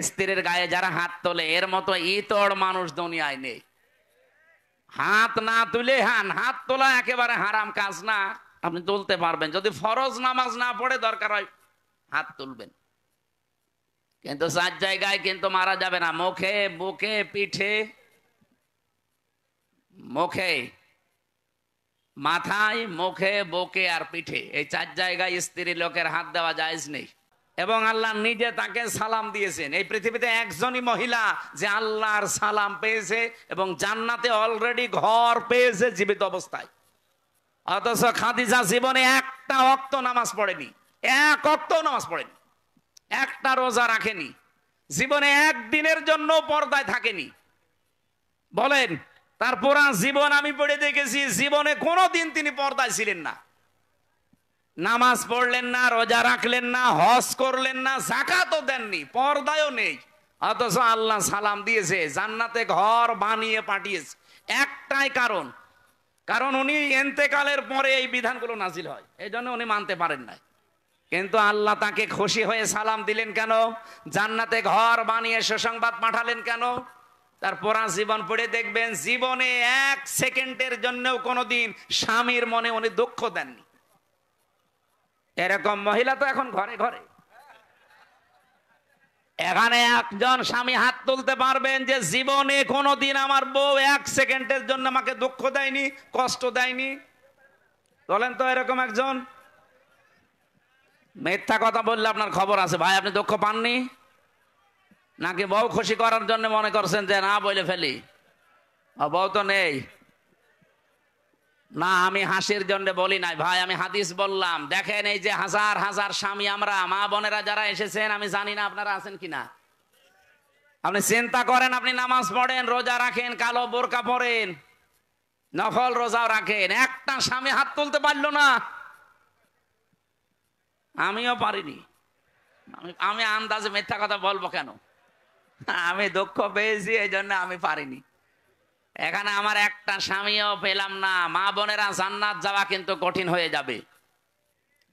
স্ত্রীর গায়ে যারা হাত তোলে এর মতো ইতর মানুষ দুনিয়ায় নেই। হাত না তুলে হাত তোলা একেবারে হারাম কাজ না, আপনি তুলতে পারবেন যদি ফরজ নামাজ না পড়ে, দরকার হয় হাত তুলবেন, কিন্তু 4 জায়গায় কিন্তু মারা যাবে না, মুখে, বুকে, পিঠে, মুখে, মাথায়, মুখে, বুকে আর পিঠে, এই 4 জায়গায় স্ত্রী লোকের হাত দেওয়া জায়েজ নেই। এবং আল্লাহ নিজে তাকে সালাম দিয়েছেন। এই পৃথিবীতে একজনই মহিলা যে আল্লাহর সালাম পেয়েছে এবং জান্নাতে অলরেডি ঘর পেয়েছে জীবিত অবস্থায়। অথচ খাদিজা জীবনে একটা ওয়াক্ত নামাজ পড়েনি, এক ওয়াক্ত নামাজ পড়েনি, একটা রোজা রাখেনি, জীবনে একদিনের জন্য পর্দায় থাকেনি। বলেন, তার পুরা জীবন আমি পড়ে দেখেছি, জীবনে কোনোদিন তিনি পর্দায় ছিলেন না, নামাজ পড়লেন না, রোজা রাখলেন না, হজ করলেন না, যাকাতও দেননি, পর্দায়ও নেই। অথচ আল্লাহ সালাম দিয়েছে, জান্নাতে ঘর বানিয়ে পাঠিয়েছে। একটাই কারণ, কারণ উনি ইন্তেকালের পরে এই বিধানগুলো নাজিল হয়, এই জন্য উনি মানতে পারেন না। কিন্তু আল্লাহ তাকে খুশি হয়ে সালাম দিলেন কেন? জান্নাতে ঘর বানিয়ে সুসংবাদ পাঠালেন কেন? তার পুরা জীবন পড়ে দেখবেন, জীবনে 1 সেকেন্ডের জন্যও কোনোদিন স্বামীর মনে উনি দুঃখ দেননি। এরকম মহিলা তো এখন ঘরে ঘরে। এখানে একজন স্বামী হাত তুলতে পারবেন যে জীবনে কোনোদিন আমার বউ 1 সেকেন্ডের জন্য আমাকে দুঃখ দেয়নি, কষ্ট দেয়নি? বলেন তো এরকম একজন? মিথ্যা কথা বললে আপনার খবর আছে ভাই। আপনি দুঃখ পাননি নাকি বউ খুশি করার জন্য মনে করছেন যে না বলে ফেলি, বউ তো নেই? না, আমি হাসির জন্য বলি নাই ভাই, আমি হাদিস বললাম। দেখেন, এই যে হাজার হাজার স্বামী আমরা, মা বোনেরা যারা এসেছেন, আমি জানি না আপনারা আছেন কিনা। আপনি চিন্তা করেন, আপনি নামাজ পড়েন, রোজা রাখেন, কালো বোরকা পরেন, নফল রোজাও রাখেন, একটা স্বামী হাত তুলতে পারলো না। আমিও পারিনি। আমি আন্দাজে মিথ্যা কথা বলবো কেন? আমি দুঃখ পেয়েছি, এই জন্য আমি পারিনি। এখানে আমার একটা স্বামীও পেলাম না। মা বোনেরা, জান্নাত যাওয়া কিন্তু কঠিন হয়ে যাবে।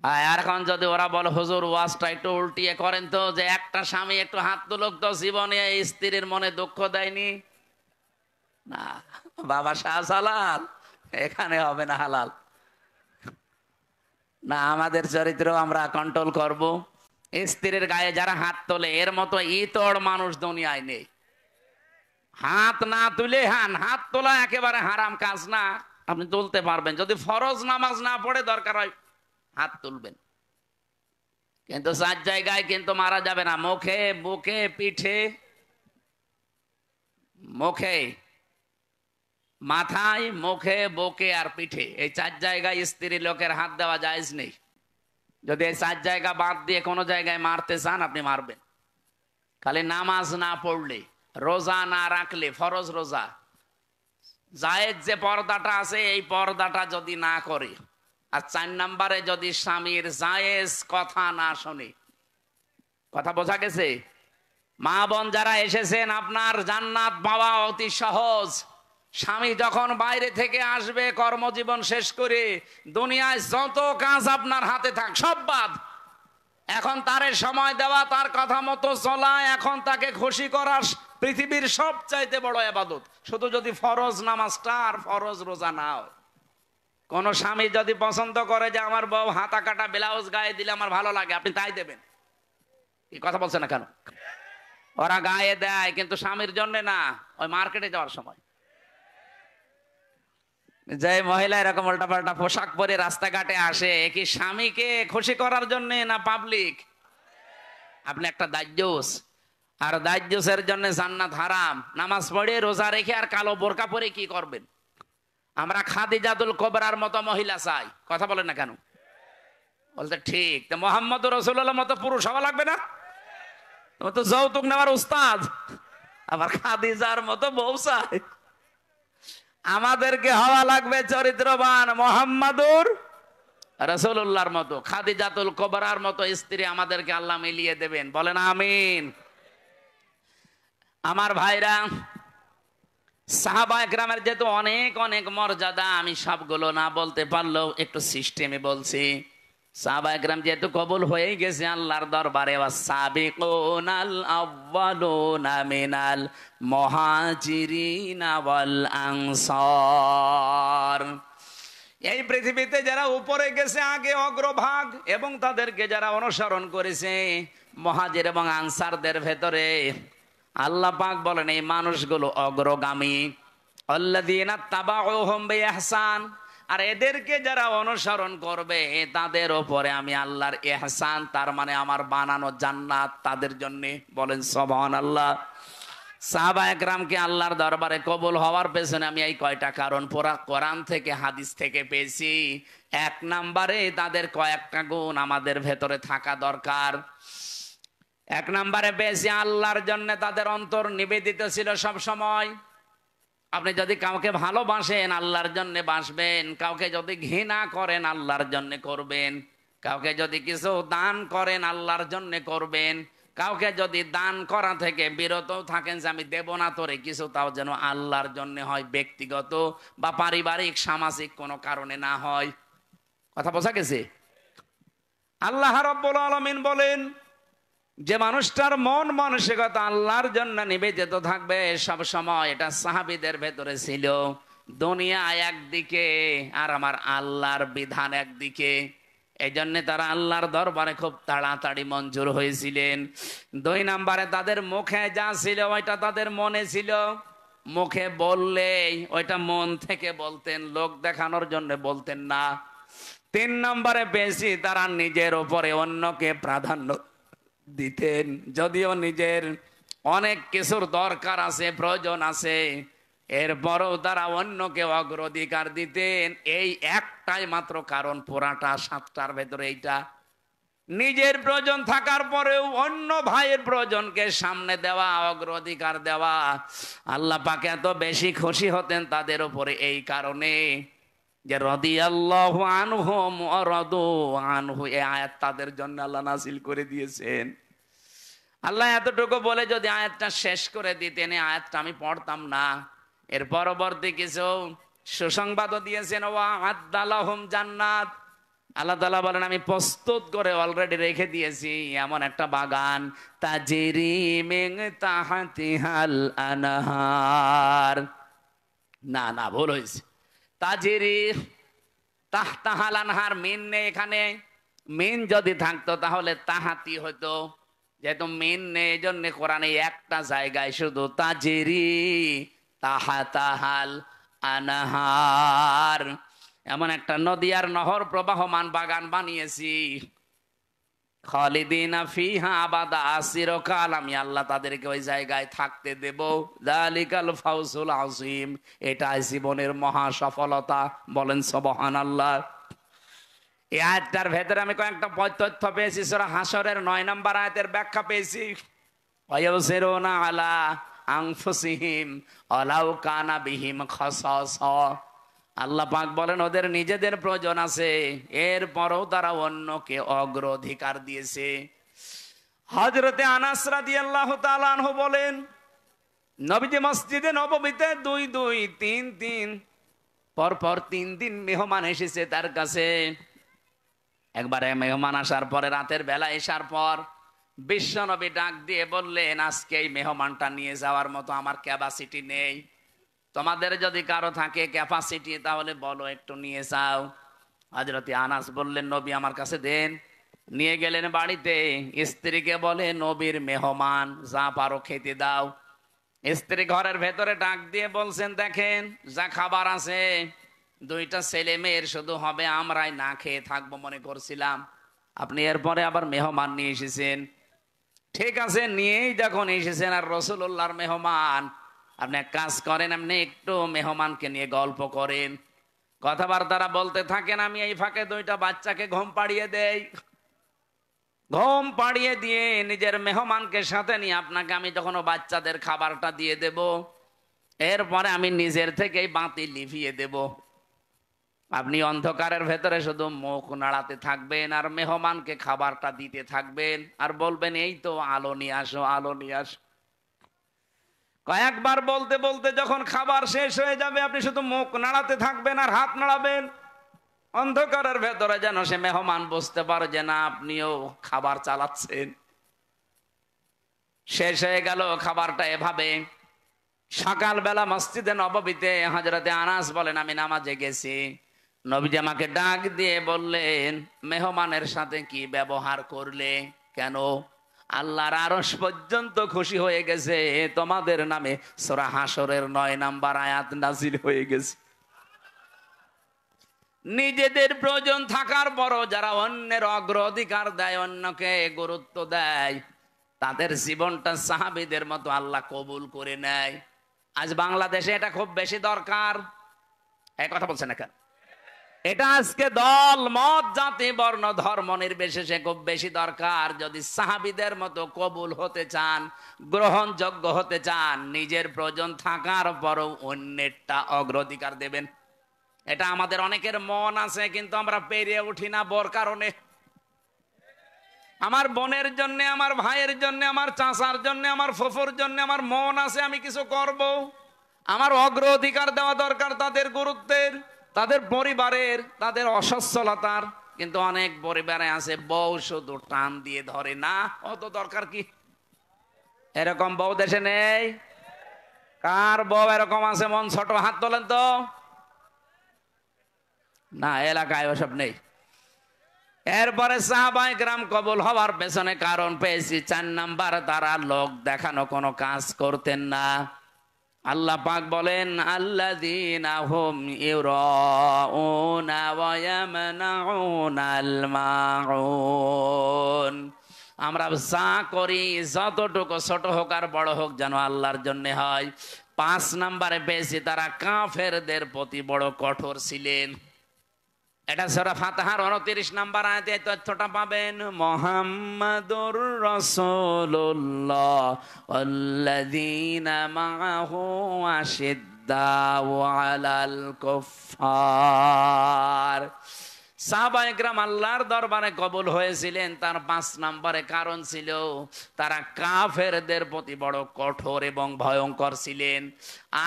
আর এখন যদি ওরা বলে হুজুর ওয়াজটা একটু উল্টিয়ে করেন তো, যে একটা স্বামী একটু হাত তুলুক তো, জীবনে স্ত্রীর মনে দুঃখ দেয়নি। না বাবা শাহজালাল, এখানে হবে না হালাল। না, আমাদের চরিত্র আমরা কন্ট্রোল করব। স্ত্রীর গায়ে যারা হাত তোলে এর মতো ইতর মানুষ দুনিয়ায় নেই। হাত না তুলে হাত তোলা একেবারে হারাম কাজ না, আপনি তুলতে পারবেন যদি ফরজ নামাজ না পড়ে, দরকার হয় হাত তুলবেন, কিন্তু 4 জায়গায় কিন্তু মারা যাবে না, মুখে, বুকে, পিঠে, মুখে, মাথায়, মুখে, বুকে আর পিঠে, এই 4 জায়গায় স্ত্রী লোকের হাত দেওয়া জায়েজ নেই। যদি এই 4 জায়গা বাদ দিয়ে কোনো জায়গায় মারতে চান, আপনি মারবেন। খালি নামাজ না পড়লে, রোজা না রাখলে, ফরজ রোজা, জায়েজ যে পর্দাটা আছে, এই পর্দাটা যদি না করে, আর 4 নম্বরে যদি স্বামীর জায়েজ কথা না শোনে। কথা বোঝা গেছে? মা বোন যারা এসেছেন, আপনার জান্নাত পাওয়া অতি সহজ। স্বামী যখন বাইরে থেকে আসবে কর্মজীবন শেষ করে, দুনিয়ায় যত কাজ আপনার হাতে থাক সব বাদ। এখন তারে সময় দেওয়া, তার কথা মতো চলা, এখন তাকে খুশি করা পৃথিবীর সবচাইতে বড় ইবাদত। শুধু যদি ফরজ নামাজটা আর ফরজ রোজা না হয়। কোন স্বামী যদি পছন্দ করে যে আমার বউ হাতা কাটা ব্লাউজ গায়ে দিলে আমার ভালো লাগে, আপনি তাই দেবেন? এই কথা বলছে না কেন? ওরা গায়ে দেয়, কিন্তু স্বামীর জন্য না, ওই মার্কেটে যাওয়ার সময়। যে মহিলা এরকম উল্টাপাল্টা পোশাক পরে রাস্তাঘাটে আসে, কি স্বামীকে খুশি করার জন্য না পাবলিক? আপনি একটা দাজ্জুস, আর দাজ্জুসের জন্য জান্নাত হারাম। নামাজ পড়ে, রোজা রেখে আর কালো বোরকা পরে কি করবেন? আমরা খাদিজাতুল কুবরার মতো মহিলা চাই। কথা বলেন না কেন? বলতে ঠিক। তো মুহাম্মদ রাসূলুল্লাহর মতো পুরুষ হওয়া লাগবে না? তুমি তো যৌতুক নেওয়ার উস্তাদ, আবার খাদিজার মতো বউ চাই। আমাদেরকে হওয়া লাগবে চরিত্রবান, মুহাম্মাদুর রাসূলুল্লাহর মতো, খাদিজাতুল কুবরার মতো স্ত্রী আমাদেরকে আল্লাহ মিলিয়ে দেবেন। বলেন আমিন। আমার ভাইরা, সাহাবা একরামের যেহেতু অনেক অনেক মর্যাদা, আমি সবগুলো না বলতে পারলেও একটু সিস্টেমে বলছি। সাহাবা একরাম যেহেতু কবুল হয়ে গেছে আল্লাহর দরবারে, ওয়াস-সাবিকুনাল আউয়ালুনা মিনাল মুহাজিরিনা ওয়াল আনসার। এই পৃথিবীতে যারা উপরে গেছে আগে অগ্রভাগ, এবং তাদেরকে যারা অনুসরণ করেছে মুহাজির এবং আনসারদের ভেতরে, আল্লাহ পাক বলেন এই মানুষগুলো অগ্রগামী। আল্লাযীনা তাবাউহুম বিইহসান, আর এদেরকে যারা অনুসরণ করবে তাদের উপরে আমি আল্লাহর ইহসান, তার মানে আমার বানানো জান্নাত তাদের জন্য। বলেন সুবহানাল্লাহ। সাহাবা একরামকে আল্লাহর দরবারে কবুল হওয়ার পেছনে আমি এই কয়টা কারণ পুরা কোরআন থেকে হাদিস থেকে পেয়েছি। এক নম্বরে তাদের কয়েকটা গুণ আমাদের ভেতরে থাকা দরকার। এক নম্বরে পেয়েছি আল্লাহর জন্য তাদের অন্তর নিবেদিত ছিল সব সময়। আপনি যদি কাউকে ভালোবাসেন আল্লাহর জন্য বাসবেন, কাউকে যদি ঘৃণা করেন আল্লাহর জন্য করবেন, কাউকে যদি কিছু দান করেন আল্লাহর জন্য করবেন, কাউকে যদি দান করা থেকে বিরত থাকেন যে আমি দেব না তোরে কিছু, তাও যেন আল্লাহর জন্য হয়, ব্যক্তিগত বা পারিবারিক সামাজিক কোনো কারণে না হয়। কথা বোঝা গেছে? আল্লাহ রাব্বুল আলামিন বলেন যে মানুষটার মন মানসিকতা আল্লাহর জন্য নিবেদিত থাকবে সব সময়, এটা সাহাবীদের ভেতরে ছিল। দুনিয়া একদিকে আর আমার আল্লাহর বিধান একদিকে, এই জন্য তারা আল্লাহর দরবারে খুব তাড়াতাড়ি মঞ্জুর হয়েছিলেন। দুই নম্বরে তাদের মুখে যা ছিল ওইটা তাদের মনে ছিল। মুখে বললে ওইটা মন থেকে বলতেন, লোক দেখানোর জন্য বলতেন না। তিন নম্বরে বেশি তারা নিজের উপরে অন্যকে প্রাধান্য দিতেন, যদিও নিজের অনেক কিছুর দরকার আছে, প্রয়োজন আছে, এরপরও তারা অন্যকে অগ্রাধিকার দিতেন। এই একটাই মাত্র কারণ, পুরাটা সাতটার ভেতরে এইটা। নিজের প্রয়োজন থাকার পরেও অন্য ভাইয়ের প্রয়োজনকে সামনে দেওয়া, অগ্রাধিকার দেওয়া। আল্লাহ পাক এত বেশি খুশি হতেন তাদের উপরে এই কারণে যে রাদিয়াল্লাহু আনহুম ওয়া রাদু আনহু, এই আয়াত তাদের জন্য আল্লাহ নাযিল করে দিয়েছেন। আল্লাহ এতটুকু বলে যদি আয়াতটা শেষ করে দিতেন, এই আয়াতটা আমি পড়তাম না। এর পরবর্তী কিছু সুসংবাদও দিয়েছেন, ওয়া আদালাহুম জান্নাত। আল্লাহ তাআলা বলেন আমি প্রস্তুত করে অলরেডি রেখে দিয়েছি এমন একটা বাগান, তাজরি মিন তাহতিহাল আনহার। না না, ভুল হয়েছে। তাজরি তাহতাহাল আনহার, মিন নেই এখানে। মিন যদি থাকতো তাহলে তাহাতি হতো, যেহেতু মিন নেই এই জন্য কোরআনে একটা জায়গায় শুধু তাজরি তাহাতাহাল আনহার, এমন একটা নদী আর নহর প্রবাহমান বাগান বানিয়েছি। খালিদিনা ফিহা আবাদা, চিরকাল আমি আল্লাহ তাদেরকে ওই জায়গায় থাকতে দেব। যালিকাল ফাউজুল আযীম, এটাই জীবনের মহা সফলতা। বলেন সুবহানাল্লাহ। এই আয়াতটার ভেতরে আমি কয়েকটা তথ্য পেয়েছি। সূরা হাশরের 9 নম্বর আয়াতের ব্যাখ্যা পেয়েছি। ওয়ায়ুসিরুনা আলা আনফুসিহিম ওয়ালাউ কানা বিহিম খাসাসা। আল্লাহ পাক বলেন ওদের নিজেদের প্রয়োজন আছে, এরপরও তারা অন্যকে অগ্রাধিকার দিয়েছে। হযরতে আনাস রাদিয়াল্লাহু তাআলা আনহু বলেন নবীজি মসজিদে নববীতে 2 2 3 3 পরপর 3 দিন মেহমান এসেছে তার কাছে। একবারে মেহমান আসার পরে রাতের বেলা আসার পর বিশ্বনবী ডাক দিয়ে বললেন আজকে এই মেহমানটা নিয়ে যাওয়ার মতো আমার ক্যাপাসিটি নেই, তোমাদের যদি কারো থাকে ক্যাপাসিটি তাহলে বলো একটু নিয়ে যাও। হযরত আনাস বললেন নবী আমার কাছে দেন। নিয়ে গেলেন বাড়িতে, স্ত্রীকে বলে নবীর মেহমান, যা পারো খেতে দাও। স্ত্রী ঘরের ভেতরে ডাক দিয়ে বলছেন দেখেন যা খাবার আছে 2টা ছেলে মেয়ের শুধু হবে, আমরাই না খেয়ে থাকবো মনে করছিলাম, আপনি এরপরে আবার মেহমান নিয়ে এসেছেন। ঠিক আছে, নিয়েই যখন এসেছেন আর রাসূলুল্লাহর মেহমান, আপনি এক কাজ করেন, আপনি একটু মেহমানকে নিয়ে গল্প করেন, কথাবার্তারা বলতে থাকেন, আমি এই ফাঁকে 2টা বাচ্চাকে ঘুম পাড়িয়ে দেই। ঘুম পাড়িয়ে দিয়ে নিজের মেহমানকে সাথে নিয়ে আপনাকে আমি যখন বাচ্চাদের খাবারটা দিয়ে দেব, এরপরে আমি নিজের থেকেই বাতি লিভিয়ে দেব। আপনি অন্ধকারের ভেতরে শুধু মুখ নাড়াতে থাকবেন আর মেহমানকে খাবারটা দিতে থাকবেন আর বলবেন এই তো আলো নিয়ে আসো, আলো নিয়ে আসো। কয়েকবার বলতে বলতে যখন খাবার শেষ হয়ে যাবে আপনি শুধু মুখ নাড়াতে থাকবেন আর হাত নাড়াবেন। অন্ধকারের ভেতরে যেন সে মেহমান বুঝতে পারে যে না আপনিও খাবার চালাচ্ছেন। শেষ হয়ে গেল খাবারটা এভাবে। সকালবেলা মসজিদে নববীতে হযরতে আনাস বলেন আমি নামাজে গেছি, নবীজি আমাকে ডাক দিয়ে বললেন মেহমানের সাথে কি ব্যবহার করলে, কেন? আল্লাহর আরশ পর্যন্ত খুশি হয়ে গেছে, তোমাদের নামে সূরা হাশরের 9 নাম্বার আয়াত নাযিল হয়ে গেছে। নিজেদের প্রয়োজন থাকার পরও যারা অন্যের অগ্রাধিকার দেয়, অন্যকে গুরুত্ব দেয়, তাদের জীবনটা সাহাবীদের মতো আল্লাহ কবুল করে নেয়। আজ বাংলাদেশে এটা খুব বেশি দরকার। এই কথা বলছেন না কেন? এটা আজকে দল মত জাতি বর্ণ ধর্ম নির্বিশেষে খুব বেশি দরকার। যদি সাহাবীদের মতো কবুল হতে চান, গ্রহণযোগ্য হতে চান, নিজের প্রয়োজন থাকার পরও অন্যেরটা অগ্রাধিকার দেবেন। এটা আমাদের অনেকের মন আছে, কিন্তু আমরা পেরিয়ে উঠি না বড় কারণে। আমার বোনের জন্য, আমার ভাইয়ের জন্য, আমার চাচার জন্য, আমার ফুফুর জন্য আমার মন আছে, আমি কিছু করব। আমার অগ্রাধিকার দেওয়া দরকার তাদের গুরুত্বের, তাদের পরিবারের, তাদের অসচ্ছলতার। কিন্তু অনেক পরিবারে আছে বউ শুধু টান দিয়ে ধরে, না অত দরকার কি? এরকম বউ দেশে নেই? কার বউ এরকম আছে মন ছোট? হাত তোলেন তো। না, এলাকায় ওসব নেই। এরপরে সাহাবায়ে কেরাম কবুল হওয়ার পেছনে কারণ পেয়েছি 4 নাম্বার, তারা লোক দেখানো কোনো কাজ করতেন না। আল্লাহ পাক বলেন আল্লাযীনা হুম ইউরাউনা ওয়া ইয়ামনাউনাল মাউন। আমরা যা করি যতটুকু ছোট হোক আর বড় হোক যেন আল্লাহর জন্য হয়। 5 নাম্বারে পেয়েছি তারা কাফেরদের প্রতি বড় কঠোর ছিলেন। এটা সূরা ফাতিহার 29 নাম্বার আয়াতে এই তথ্যটা পাবেন। মুহাম্মাদুর রাসূলুল্লাহ ওয়াল্লাযীনা মাআহু আশিদ্দাউ আলাল কুফফার। সাহাবায়ে কেরাম আল্লাহর দরবারে কবুল হয়েছিলেন, তার 5 নম্বরে কারণ ছিল তারা কাফেরদের প্রতি বড় কঠোর এবং ভয়ঙ্কর ছিলেন।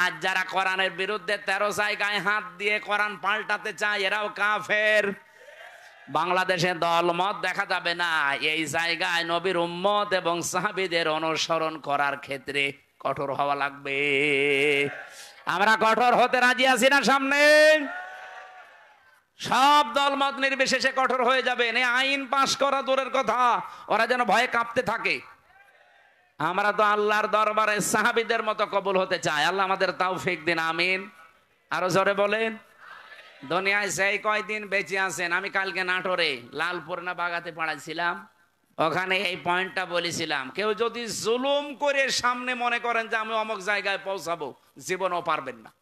আজ যারা কোরআনের বিরুদ্ধে 13 জায়গায় হাত দিয়ে কোরআন পাল্টাতে চায়, এরাও কাফের। বাংলাদেশে দলমত দেখা যাবে না, এই জায়গায় নবীর উম্মত এবং সাহাবীদের অনুসরণ করার ক্ষেত্রে কঠোর হওয়া লাগবে। আমরা কঠোর হতে রাজি আছি না? সামনে সব দলমত নির্বিশেষে কঠোর হয়ে যাবেন। এই আইন পাশ করা দূরের কথা, ওরা যেন ভয়ে কাঁপতে থাকে। আমরা তো আল্লাহর দরবারে সাহাবীদের মতো কবুল হতে চাই। আল্লাহ আমাদের তৌফিক দিন, আমিন। আরো জোরে বলেন। দুনিয়ায় সেই কয়দিন বেঁচে আছেন, আমি কালকে নাটোরে লালপুর না বাগাতে পড়াইছিলাম, ওখানে এই পয়েন্টটা বলেছিলাম, কেউ যদি জুলুম করে সামনে মনে করেন যে আমি অমুক জায়গায় পৌঁছাবো, জীবনও পারবেন না।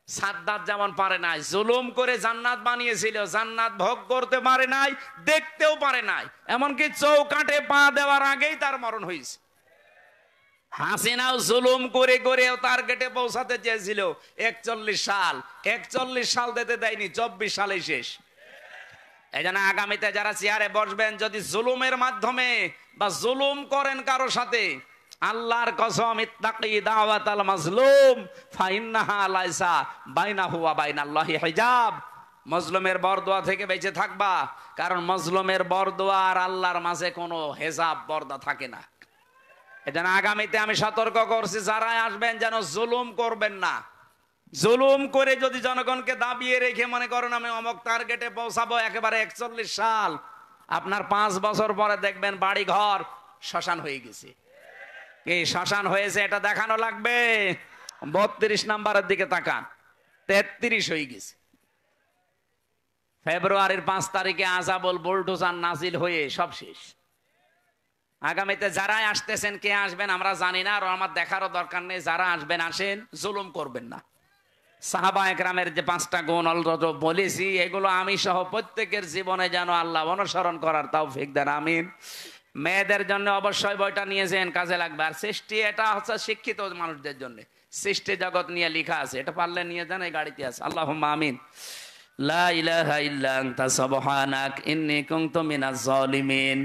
সাদ্দাত যেমন পারে নাই, জুলুম করে জান্নাত বানিয়েছিল, জান্নাত ভোগ করতে পারে নাই, দেখতেও পারে নাই, এমনকি চৌকাঠে পা দেওয়ার আগেই তার মরণ হয়েছে। হাসিনাও জুলুম করে করেও টার্গেটে পৌঁছাতে চেয়েছিল 41 সাল, 41 সাল দিতে দেয়নি, 24 সালে শেষ। এই জন্য আগামীতে যারা চেয়ারে বসবেন, যদি জুলুমের মাধ্যমে বা জুলুম করেন কারো সাথে, আল্লাহর কসম, ইত্তাকি দাওয়াতাল মাজলুম ফাইন্নাহা লাইসা বাইনাহু ওয়া বাইনাল্লাহি হিজাব। মজলুমের বরদোয়া থেকে বেঁচে থাকবা, কারণ মজলুমের বরদোয়া আর আল্লাহর মাঝে কোনো হেজাব পর্দা থাকে না। এজন্য আগামীতে আমি সতর্ক করছি, যারা আসবেন যেন জুলুম করবেন না। জুলুম করে যদি জনগণকে দাবিয়ে রেখে মনে করেন আমি অমুক টার্গেটে পৌঁছাবো, একেবারে 41 সাল, আপনার 5 বছর পরে দেখবেন বাড়ি ঘর শ্মশান হয়ে গেছে। এই শ্মশান হয়েছে এটা দেখানো লাগবে। 32 নাম্বারের দিকে তাকান, 33 হয়ে গেছে। ফেব্রুয়ারির 5 তারিখে আযাবুল বুলডোজার নাজিল হয়ে সব শেষ। আগামীতে যারাই আসতেছেন, কে আসবেন আমরা জানি না, আর আমার দেখারও দরকার নেই। যারা আসবেন আসেন, জুলুম করবেন না। সাহাবায়ে কেরামের যে 5টা গুণ অলরেডি বলেছি, এগুলো আমি সহ প্রত্যেকের জীবনে যেন আল্লাহ অনুসরণ করার তৌফিক দেন, আমিন। মেয়েদের জন্য অবশ্যই বইটা নিয়েছেন, কাজে লাগবে। আর সৃষ্টি, এটা হচ্ছে শিক্ষিত মানুষদের জন্য, সৃষ্টি জগৎ নিয়ে লেখা আছে, এটা পারলে নিয়ে যান, এই গাড়িতে আছে। আল্লাহুম্মা আমিন। লা ইলাহা ইল্লা আনতা সুবহানাক ইন্নী কুনতু মিনাজ জালিমিন।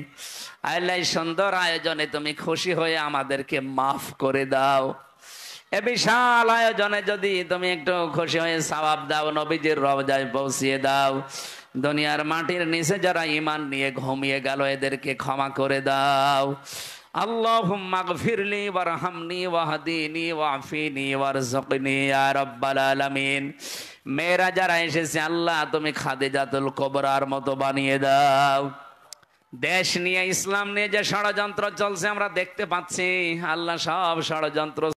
আল্লাহ, সুন্দর আয়োজনে তুমি খুশি হয়ে আমাদেরকে মাফ করে দাও। এ বিশাল আয়োজনে যদি তুমি একটু খুশি হয়ে সওয়াব দাও, নবীজির রওজায় পৌঁছিয়ে দাও, দুনিয়ার মাটির নিচে যারা ঈমান নিয়ে ঘুমিয়ে গেল এদেরকে ক্ষমা করে দাও। আল্লাহুম্মা গফিরলি ওয়ারহামনি ওয়াহদিনি ওয়াফিনি ওয়ারযুকনি ইয়া রাব্বাল আলামিন। মেয়েরা যারা এসেছে আল্লাহ তুমি খাদিজাতুল কুবরার মতো বানিয়ে দাও। দেশ নিয়ে ইসলাম নিয়ে যে ষড়যন্ত্র চলছে আমরা দেখতে পাচ্ছি, আল্লাহ সব ষড়যন্ত্র